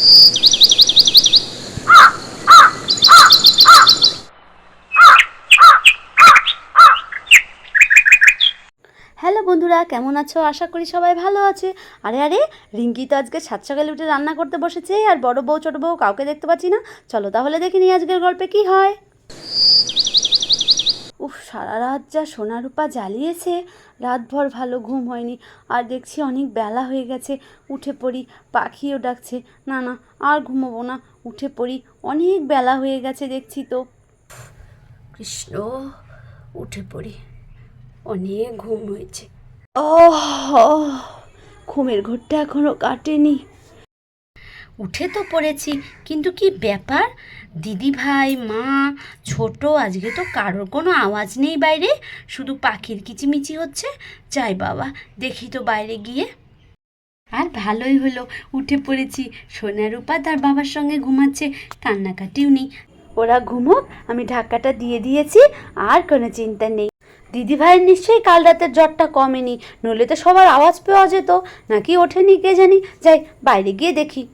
Hello বন্ধুরা, কেমন আছো? আশা করি সবাই ভালো আছে। আরে আরে, রিঙ্কি তো আজকে সাত সকালে উঠে রান্না করতে বসেছে, আর বড় বউ ছোট বউ কাউকে দেখতে পাচ্ছি না। চলো তাহলে দেখে নিই আজকের গল্পে কি হয়। উফ, সারা রাত যা সোনা রূপা জ্বালিয়েছে, রাতভর ভালো ঘুম হয়নি। আর দেখছি অনেক বেলা হয়ে গেছে, উঠে পড়ি। পাখিও ডাকছে, না না আর ঘুমোবো না, উঠে পড়ি। অনেক বেলা হয়ে গেছে দেখছি তো। কৃষ্ণ, উঠে পড়ি, অনেক ঘুম হয়েছে। ঘুমের ঘোরটা এখনো কাটেনি। উঠে তো পড়েছি, কিন্তু কি ব্যাপার? দিদি ভাই, মা, ছোট, আজকে তো কারোর কোনো আওয়াজ নেই বাইরে, শুধু পাখির কিচিমিচি হচ্ছে। যাই বাবা, দেখি তো বাইরে গিয়ে। আর ভালোই হলো, উঠে পড়েছি। সোনা রূপা তার বাবার সঙ্গে ঘুমাচ্ছে, কান্নাকাটিও নেই। ওরা ঘুমোক, আমি ঢাকাটা দিয়ে দিয়েছি, আর কোনো চিন্তা নেই। দিদি ভাইয়ের নিশ্চয়ই কাল রাতের জ্বরটা কমেনি, নইলে তো সবার আওয়াজ পাওয়া যেত। নাকি ওঠেনি কে জানি, যাই বাইরে গিয়ে দেখি।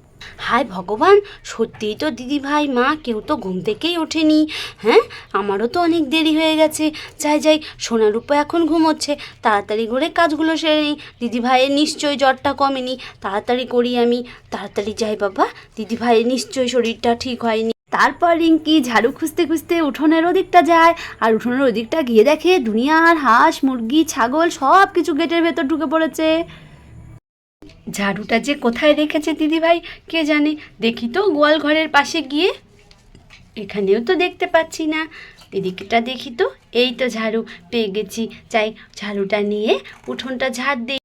হায় ভগবান, সত্যিই তো দিদি ভাই, মা কেউ তো ঘুম থেকেই ওঠেনি। হ্যাঁ, আমারও তো অনেক দেরি হয়ে গেছে। যাই যাই, সোনারূপা এখন ঘুমোচ্ছে, তাড়াতাড়ি করে কাজগুলো সেরে নিই। দিদি ভাইয়ের নিশ্চয়ই জ্বরটা কমেনি, তাড়াতাড়ি করি আমি। তাড়াতাড়ি যাই বাবা, দিদি ভাইয়ের নিশ্চয়ই শরীরটা ঠিক হয়নি। তারপর রিঙ্কি ঝাড়ু খুঁজতে খুঁজতে উঠোনের ওদিকটা যায়, আর উঠোনের ওদিকটা গিয়ে দেখে দুনিয়ার হাঁস মুরগি ছাগল সব কিছু গেটের ভেতর ঢুকে পড়েছে। ঝাড়ুটা যে কোথায় রেখেছে দিদিভাই কে জানে। দেখি তো গোয়াল ঘরের পাশে গিয়ে, এখানেও তো দেখতে পাচ্ছি না। এদিকটা দেখি তো, এই তো ঝাড়ু পেয়ে গেছি। চাই ঝাড়ুটা নিয়ে উঠোনটা ঝাড় দিই।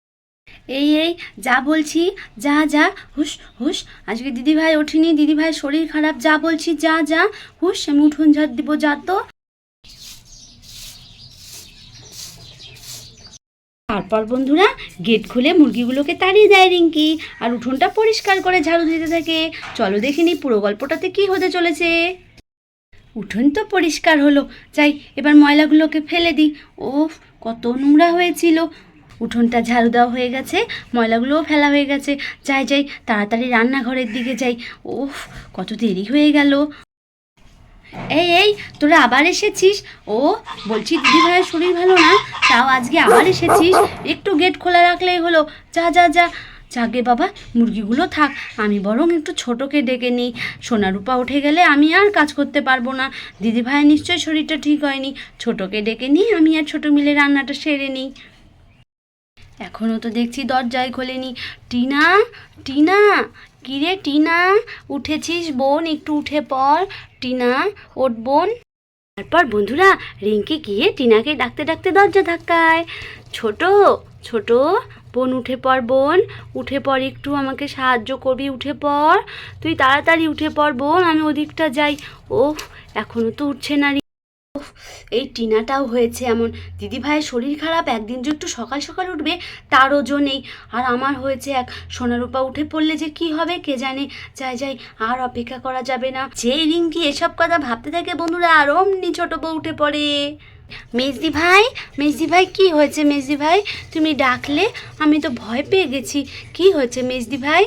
এই এই, যা বলছি, যা যা, হুস হুস। আজকে দিদিভাই ওঠেনি, দিদিভাই শরীর খারাপ, যা বলছি যা যা, হুস। আমি উঠোন ঝাড় দিব, যা তো। তারপর বন্ধুরা গেট খুলে মুরগিগুলোকে তাড়িয়ে দেয় রিঙ্কি, আর উঠোনটা পরিষ্কার করে ঝাড়ু দিতে থাকে। চলো দেখিনি পুরো গল্পটাতে কি হতে চলেছে। উঠোন তো পরিষ্কার হলো, যাই এবার ময়লাগুলোকে ফেলে দিই। ওফ, কত নোংরা হয়েছিল। উঠোনটা ঝাড়ু দেওয়া হয়ে গেছে, ময়লাগুলোও ফেলা হয়ে গেছে। যাই যাই, তাড়াতাড়ি রান্নাঘরের দিকে যাই। ওফ, কত দেরি হয়ে গেল। এই এই, তোরা আবার এসেছিস? ও, বলছি দিদি ভাইয়ের শরীর ভালো না, তাও আজকে আবার এসেছিস? একটু গেট খোলা রাখলেই হলো। যা যা যা, যাকে বাবা, মুরগিগুলো থাক, আমি বরং একটু ছোটোকে ডেকে নিই। সোনারূপা উঠে গেলে আমি আর কাজ করতে পারবো না। দিদি ভাইয়ের নিশ্চয়ই শরীরটা ঠিক হয়নি, ছোটোকে ডেকে নিই, আমি আর ছোটো মিলে রান্নাটা সেরে নিই। এখনও তো দেখছি দরজায় খোলেনি। টিনা, টিনা, কিরে টিনা, উঠেছিস বোন? একটু উঠে পড় টিনা, ওঠ বোন। তারপর বন্ধুরা রিঙ্কি গিয়ে টিনাকে ডাকতে ডাকতে দরজা ধাক্কায়। ছোট, ছোট বোন, উঠে পড় বোন, উঠে পড়, একটু আমাকে সাহায্য করবি, উঠে পড়, তুই তাড়াতাড়ি উঠে পড় বোন, আমি ওদিকটা যাই। ওফ, এখনও তো উঠছে না। এই টিনাটাও হয়েছে এমন, দিদি ভাইয়ের শরীর খারাপ, একদিন যে একটু সকাল সকাল উঠবে তারও জো নেই। আর আমার হয়েছে এক, সোনারূপা উঠে পড়লে যে কি হবে কে জানে। যাই যাই, আর অপেক্ষা করা যাবে না। যেই রিঙ্কি এসব কথা ভাবতে থাকে বন্ধুরা, আর অমনি ছোট বউ উঠে পড়ে। মেজদি ভাই, মেজদি ভাই, কি হয়েছে মেজদি ভাই? তুমি ডাকলে, আমি তো ভয় পেয়ে গেছি। কি হয়েছে মেজদি ভাই?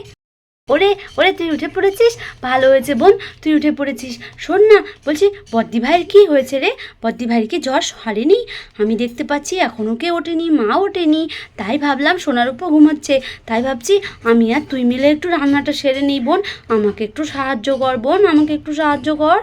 ওরে ওরে, তুই উঠে পড়েছিস, ভালো হয়েছে বোন, তুই উঠে পড়েছিস। শোন না, বলছি বদ্দি ভাইয়ের কী হয়েছে রে? বদ্দি ভাইয়ের কি জ্বর সারেনি? আমি দেখতে পাচ্ছি এখনও কে ওঠেনি, মা ওঠেনি। তাই ভাবলাম সোনার উপর ঘুমাচ্ছে, তাই ভাবছি আমি আর তুই মিলে একটু রান্নাটা সেরে নিই বোন। আমাকে একটু সাহায্য কর বোন, আমাকে একটু সাহায্য কর।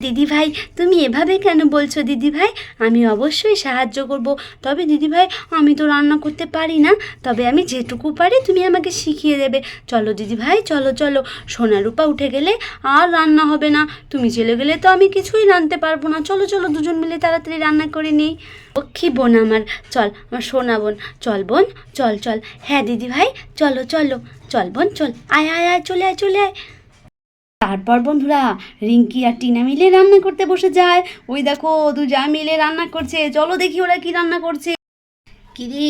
দিদি ভাই, তুমি এভাবে কেন বলছো দিদি ভাই? আমি অবশ্যই সাহায্য করব। তবে দিদি ভাই, আমি তো রান্না করতে পারি না, তবে আমি যেটুকু পারি তুমি আমাকে শিখিয়ে দেবে। চলো দিদি ভাই, চলো চলো। সোনারূপা উঠে গেলে আর রান্না হবে না, তুমি চলে গেলে তো আমি কিছুই রাঁধতে পারবো না। চলো চলো, দুজন মিলে তাড়াতাড়ি রান্না করে নিই। লক্ষ্মী বোন আমার, চল আমার সোনা বোন, চল বোন, চল চল। হ্যাঁ দিদি ভাই, চলো চলো, চল বোন চল, আয় আয় আয়, চলে আয় চলে আয়। তারপর বন্ধুরা রিঙ্কি আর টিনা মিলে রান্না করতে বসে যায়। ওই দেখো দুজা মিলে রান্না করছে, চলো দেখি ওরা কি রান্না করছে। কিরে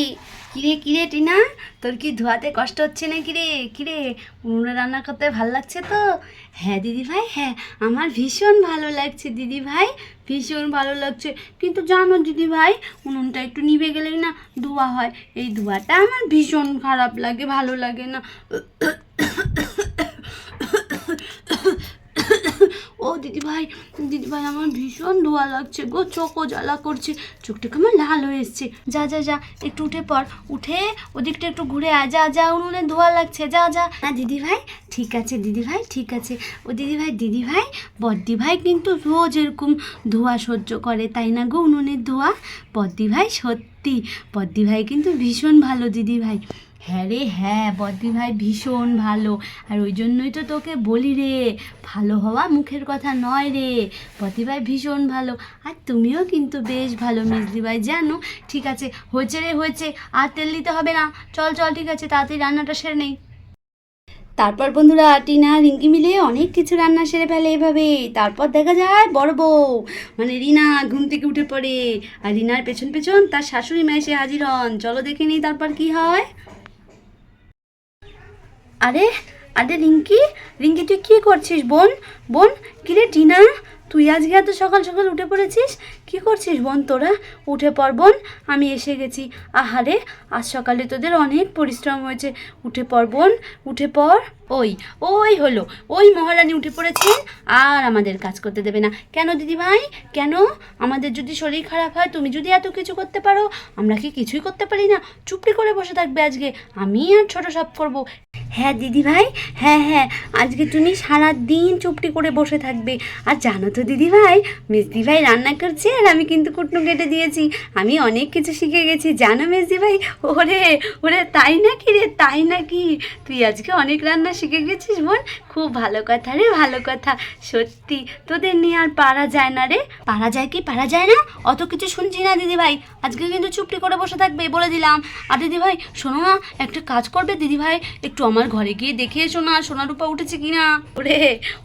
কিরে কিরে টিনা, তোর কি ধোয়াতে কষ্ট হচ্ছে না? কিরে কিরে, উনুনে রান্না করতে ভালো লাগছে তো? হ্যাঁ দিদি ভাই, হ্যাঁ আমার ভীষণ ভালো লাগছে দিদি ভাই, ভীষণ ভালো লাগছে। কিন্তু জানো দিদি ভাই, উনুনটা একটু নিভে গেলেই না ধোঁয়া হয়, এই ধোঁয়াটা আমার ভীষণ খারাপ লাগে, ভালো লাগে না। দিদিভাই দিদিভাই আমার ভীষণ ধোয়া লাগছে গো, চোখও জ্বালা করছে, চোখটা কেমন লাল হয়ে এসছে। যা যা যা একটু উঠে পড়, উঠে ওদিকটা একটু ঘুরে আয়, যা যা উনুনে ধোয়া লাগছে, যা যা। না দিদিভাই ঠিক আছে, দিদিভাই ঠিক আছে। ও দিদিভাই বদ্দিভাই কিন্তু রোজ এরকম ধোয়া সহ্য করে, তাই না গো উনুনের ধোয়া? বদ্দিভাই সত্যি বদ্দিভাই কিন্তু ভীষণ ভালো দিদিভাই। হ্যাঁ রে হ্যাঁ, বদ্দিভাই ভীষণ ভালো, আর ওই জন্যই তো তোকে বলি রে, ভালো হওয়া মুখের কথা নয় রে, বদ্দিভাই ভীষণ ভালো। আর তুমিও কিন্তু বেশ ভালো মেজদিভাই, জানো। ঠিক আছে হয়েছে রে হয়েছে, আর তেল দিতে হবে না, চল চল ঠিক আছে, তাড়াতাড়ি রান্নাটা সেরে নেই। তারপর বন্ধুরা টিনা রিঙ্কি মিলে অনেক কিছু রান্না সেরে ফেলে এভাবে। তারপর দেখা যায় বড় বউ মানে রিনা ঘুম থেকে উঠে পড়ে, আর রিনার পেছন পেছন তার শাশুড়ি মা এসে হাজির হন। চলো দেখে নিই তারপর কি হয়। আরে আরে রিঙ্কি রিঙ্কি তুই কী করছিস বোন? বোন কিরে টিনা, তুই আজকে এত সকাল সকাল উঠে পড়েছিস, কি করছিস বোন তোরা? উঠে পড় বোন, আমি এসে গেছি। আহারে আজ সকালে তোদের অনেক পরিশ্রম হয়েছে, উঠে পড় বোন, উঠে পড়। ওই ওই হলো, ওই মহারানী উঠে পড়েছেন আর আমাদের কাজ করতে দেবে না কেন দিদিভাই? কেন? আমাদের যদি শরীর খারাপ হয়, তুমি যদি এত কিছু করতে পারো, আমরা কি কিছুই করতে পারি না? চুপটি করে বসে থাকবে আজকে, আমি আর ছোট সব করবো। হ্যাঁ দিদিভাই, হ্যাঁ হ্যাঁ, আজকে তুমি সারা দিন চুপটি করে বসে থাকবে। আর জানো তো দিদিভাই, মেজদিভাই রান্না করছে আর আমি কিন্তু কুটনো কেটে দিয়েছি, আমি অনেক কিছু শিখে গেছি জানো মেজদিভাই। ওরে ওরে তাই নাকি রে, তাই নাকি? তুই আজকে অনেক রান্না শিখে গেছিস বোন, খুব ভালো কথা রে, ভালো কথা। সত্যি তোদের নিয়ে আর পারা যায় না রে। পারা যায় কি পারা যায় না, অত কিছু শুনছি না দিদিভাই, আজকে কিন্তু চুপটি করে বসে থাকবে বলে দিলাম। আর দিদিভাই শোনো না, একটা কাজ করবে দিদিভাই, একটু আমার ঘরে গিয়ে দেখে এসো না সোনা রূপা উঠেছে কিনা। ওরে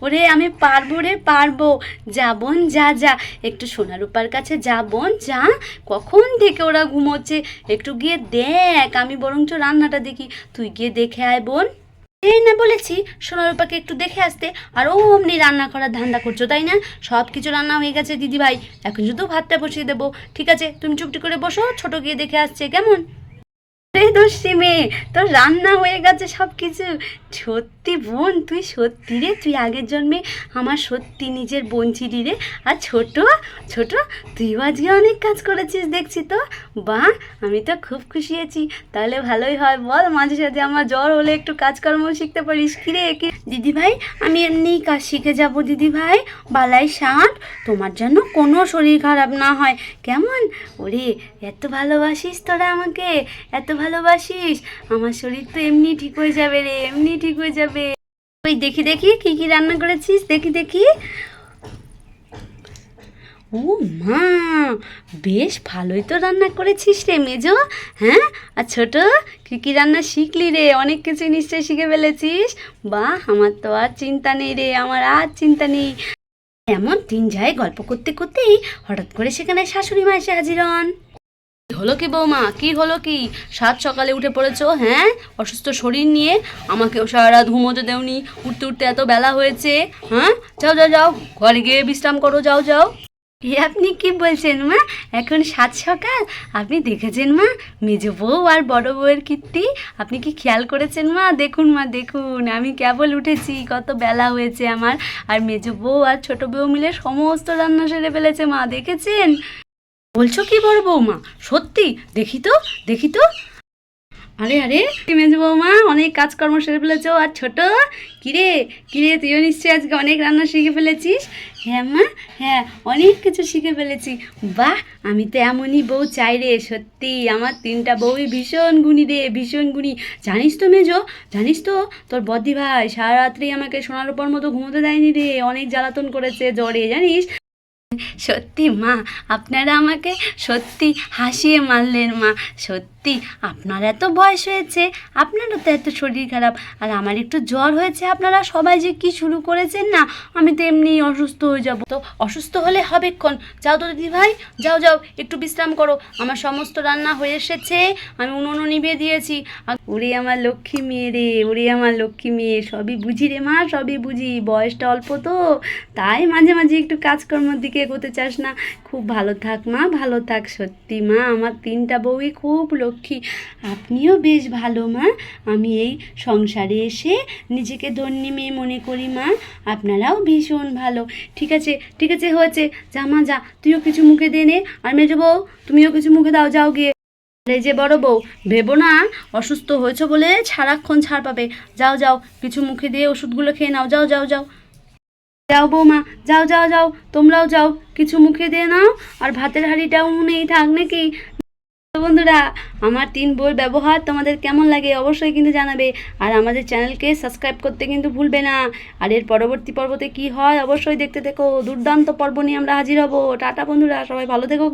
ওরে আমি পারবো রে, পারবো, যা বোন যা যা, একটু সোনা রূপার কাছে যা বোন যা, কখন থেকে ওরা ঘুমোচ্ছে, একটু গিয়ে দেখ, আমি বরঞ্চ রান্নাটা দেখি, তুই গিয়ে দেখে আয় বোন। এই না বলেছি সোনারূপাকে একটু দেখে আসতে, আর অমনি রান্না করার ধান্দা করছো তাই না? সব কিছু রান্না হয়ে গেছে দিদিভাই, এখন শুধু ভাতটা বসিয়ে দেবো। ঠিক আছে তুমি চুপটি করে বসো, ছোট গিয়ে দেখে আসছে কেমন। রে দস্যি মেয়ে, তোর রান্না হয়ে গেছে সব কিছু? সত্যি বোন তুই সত্যি রে, তুই আগের জন্মে আমার সত্যি নিজের বোন ছিলি রে। আর ছোট ছোট তুইও আজকে অনেক কাজ করেছিস দেখছি তো, বাহ আমি তো খুব খুশি আছি। তাহলে ভালোই হয়, বল মাঝে সাঝে আমার জ্বর হলে একটু কাজকর্ম শিখতে পারিস। কিরে কি দিদিভাই, আমি এমনিই কাজ শিখে যাব দিদিভাই, বালাই ষাট, তোমার যেন কোনো শরীর খারাপ না হয় কেমন? ওরে এত ভালোবাসিস তোরা আমাকে, এত ভালোবাসিস, আমার শরীর তো এমনি ঠিক হয়ে যাবে রে, এমনি ঠিক হয়ে যাবে। ওই দেখি দেখি কি কি রান্না করেছিস, দেখি দেখি। ও মা, বেশ ভালোই তো রান্না করেছিস রে মেজো। হ্যাঁ আর ছোট, কী কী রান্না শিখলি রে? অনেক কিছু নিশ্চয়ই শিখে ফেলেছিস। বাহ আমার তো আর চিন্তা নেই রে, আমার আর চিন্তা নেই। এমন তিন যায় গল্প করতে করতেই হঠাৎ করে সেখানে শাশুড়ি মা এসে হাজির হন। হলো কি বৌমা, কি হলো কি? সাত সকালে উঠে পড়েছো হ্যাঁ, অসুস্থ শরীর নিয়ে? আমাকেও সারা রাত ঘুমোতে দেওনি, উঠতে উঠতে এত বেলা হয়েছে। হ্যাঁ যাও যাও যাও, ঘরে গিয়ে বিশ্রাম করো, যাও যাও। এ আপনি কি বলছেন মা, এখন সাত সকাল? আপনি দেখেছেন মা মেজ বউ আর বড় বউয়ের কীর্তি? আপনি কি খেয়াল করেছেন মা? দেখুন মা দেখুন, আমি কেবল উঠেছি, কত বেলা হয়েছে আমার, আর মেজ বউ আর ছোট বউ মিলে সমস্ত রান্না সেরে ফেলেছে মা, দেখেছেন? বলছো কি বড় বৌমা, সত্যি? দেখি তো দেখি তো। আরে আরে মেজ বৌমা অনেক কাজকর্ম সেরে ফেলেছো। আর ছোট কিরে কিরে, তুইও নিশ্চয়ই আজকে অনেক রান্না শিখে ফেলেছিস? হ্যাঁ মা, হ্যাঁ অনেক কিছু শিখে ফেলেছি। বাহ আমি তো এমনই বউ চাই রে, সত্যি আমার তিনটা বউই ভীষণ গুণী রে, ভীষণ গুণী। জানিস তো মেজো, জানিস তো তোর বদ্দি ভাই সারা রাত্রি আমাকে সোনার উপর মতো ঘুমোতে দেয়নি রে, অনেক জ্বালাতন করেছে জ্বরে জানিস। সত্যি মা, আপনারা আমাকে সত্যি হাসিয়ে মারলেন মা, সত্যি আপনার এত বয়স হয়েছে, আপনারও তো এত শরীর খারাপ, আর আমার একটু জ্বর হয়েছে, আপনারা সবাই যে কি শুরু করেছেন না, আমি তো এমনি অসুস্থ হয়ে যাব। তো অসুস্থ হলে হবেক্ষণ, যাও তো দিদি ভাই, যাও যাও একটু বিশ্রাম করো, আমার সমস্ত রান্না হয়ে এসেছে, আমি উনুনও নিভিয়ে দিয়েছি। ওরে আমার লক্ষ্মী মেয়ে রে, ওরে আমার লক্ষ্মী মেয়ে, সবই বুঝি রে মা, সবই বুঝি, বয়সটা অল্প তো তাই মাঝে মাঝে একটু কাজকর্মের দিকে এগোতে চাস না। খুব ভালো থাক মা, ভালো থাক। সত্যি মা আমার তিনটা বউই খুব লক্ষ্মী। লক্ষ্মী। আপনিও বেশ ভালো মা। আমি এই সংসারে এসে নিজেকে ধন্যী মেয়ে মনে করি মা। আপনারাও ভীষণ ভালো। ঠিক আছে হয়েছে, যা মা যা, তুইও কিছু মুখে দে নে। আর মেজো বউ, তুমিও কিছু মুখে দাও, যাও গিয়ে। এই যে বড় বউ, ভেবো না অসুস্থ হয়েছো বলে সারাক্ষণ ছাড় পাবে। যাও যাও, কিছু মুখে দিয়ে ওষুধগুলো খেয়ে নাও, যাও যাও যাও। যাও বৌমা, যাও যাও যাও, তোমরাও যাও, কিছু মুখে দিয়ে নাও। আর ভাতের হাঁড়িটাও নেই থাক নাকি। তো বন্ধুরা, আমার 3 বউয়ের ব্যবহার তোমাদের কেমন লাগে অবশ্যই কিন্তু জানাবে। আর আমাদের চ্যানেলকে সাবস্ক্রাইব করতে কিন্তু ভুলবে না। আর এর পরবর্তী পর্বতে কি হয় অবশ্যই দেখতে থেকো। দুর্দান্ত পর্ব নিয়ে আমরা হাজির হব। টাটা বন্ধুরা, সবাই ভালো থেকো।